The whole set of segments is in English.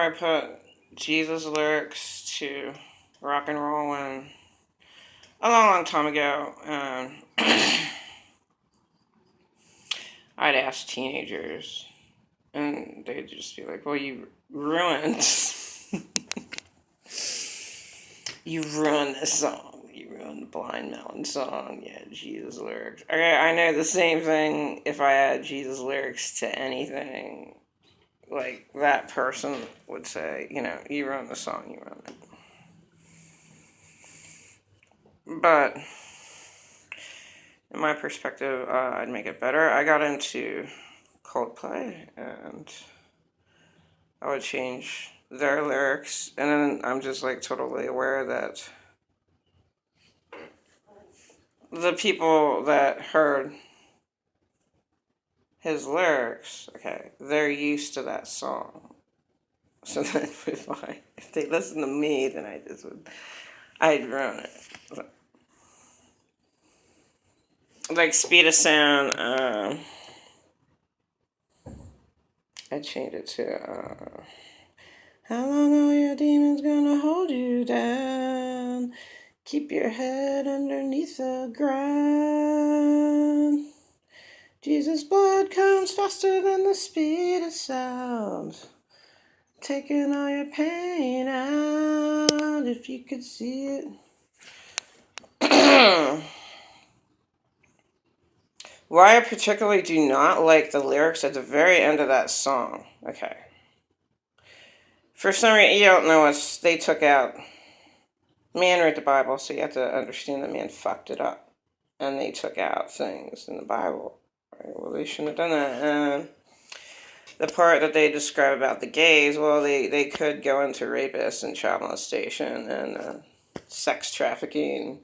I put Jesus lyrics to rock and roll when a long time ago, I'd ask teenagers, and they'd just be like, "Well, you ruined, you ruined this song. You ruined the Blind Mountain song. Yeah, Jesus lyrics. Okay, I know the same thing if I add Jesus lyrics to anything. Like that person would say, you ruined the song. You ruined it. But in my perspective, I'd make it better. I got into Coldplay, and I would change their lyrics, and then I'm just like totally aware that the people that heard his lyrics, okay, they're used to that song. So then if they listen to me, then I'd ruin it. Like Speed of Sound, I'd change it to, how long are your demons gonna hold you down? Keep your head underneath the ground. Jesus' blood comes faster than the speed of sound. Taking all your pain out, if you could see it. Why I particularly do not like the lyrics at the very end of that song. Okay. For some reason, you don't know what they took out. Man wrote the Bible, so you have to understand that man fucked it up. And they took out things in the Bible. Right? Well, they shouldn't have done that. And the part that they describe about the gays, well, they could go into rapists and child molestation and sex trafficking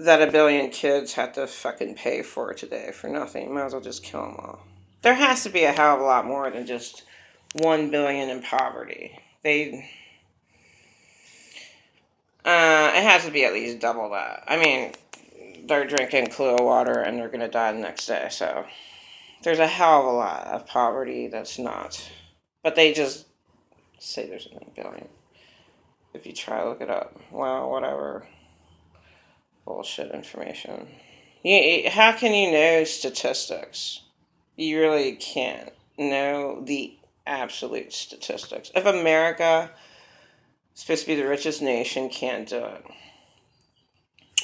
that a billion kids had to fucking pay for today for nothing. Might as well just kill them all. There has to be a hell of a lot more than just 1 billion in poverty. It has to be at least double that. I mean, they're drinking Kahlua water and they're gonna die the next day. So there's a hell of a lot of poverty that's not. But they just say there's 1 billion. If you try to look it up, well, whatever. Bullshit information. How can you know statistics? You really can't know the absolute statistics. If America, supposed to be the richest nation, can't do it,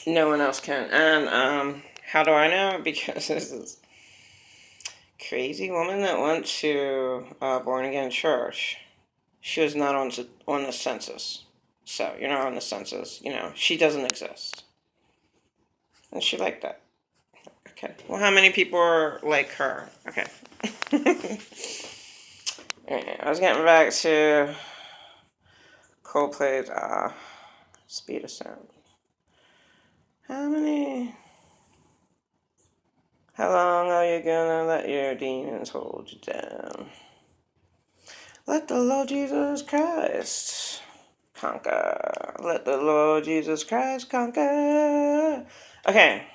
no one else can. And how do I know? Because this is crazy woman that went to Born Again Church. She was not on the census. So you're not on the census. She doesn't exist. And she liked that. Okay. Well, how many people are like her? Okay. Anyway, I was getting back to Coldplay's Speed of Sound. How long are you gonna let your demons hold you down? Let the Lord Jesus Christ conquer. Let the Lord Jesus Christ conquer. Okay.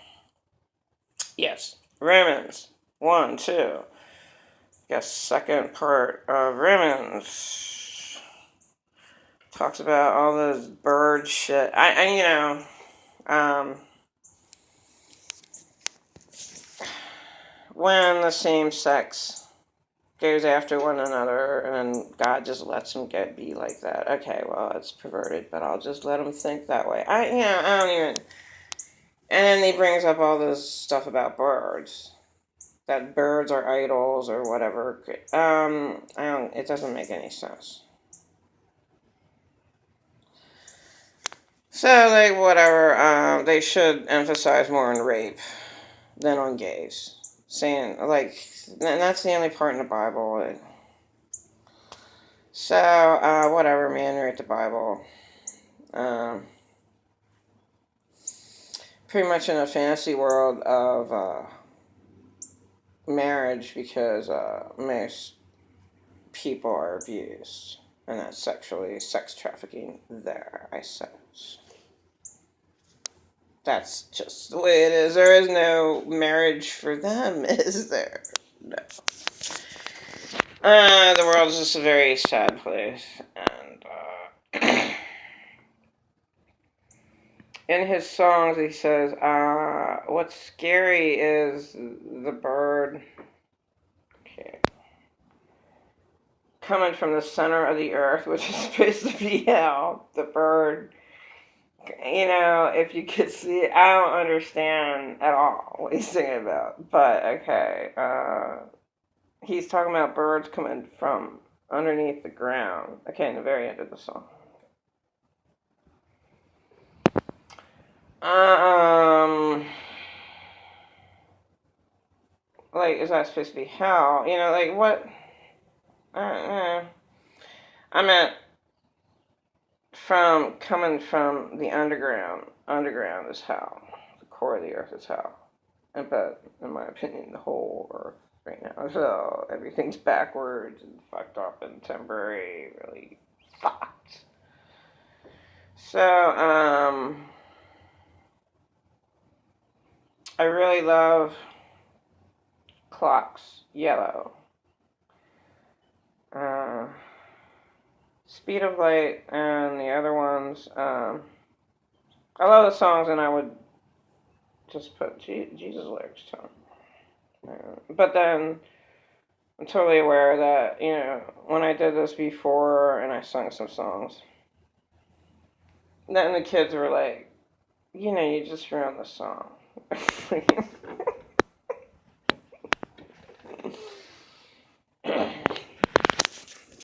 Yes. Romans 1, 2. Guess second part of Romans talks about all this bird shit. When the same sex goes after one another and God just lets them be like that. Okay, well, it's perverted, but I'll just let them think that way. I don't even. And then he brings up all this stuff about birds. That birds are idols or whatever. It doesn't make any sense. So, like, whatever, they should emphasize more on rape than on gays. Saying, like, and that's the only part in the Bible. So, whatever, man, read the Bible. Pretty much in a fantasy world of marriage because most people are abused. And that's sex trafficking there, I suppose. That's just the way it is. There is no marriage for them, is there? No. The world is just a very sad place, and in his songs he says, "What's scary is the bird." Okay. Coming from the center of the earth, which is supposed to be hell, the bird. If you could see it, I don't understand at all what he's singing about. But okay, he's talking about birds coming from underneath the ground. Okay, in the very end of the song. Um, like, is that supposed to be hell? Like what? Uh, I meant from coming from the underground. Underground is hell. The core of the earth is hell. But in my opinion, the whole earth right now, so everything's backwards and fucked up and temporary, really fucked. So, I really love Clocks Yellow. Uh, Speed of Light and the other ones. I love the songs, and I would just put Jesus lyrics to them. But then I'm totally aware that, when I did this before and I sung some songs, then the kids were like, you just ruined the song.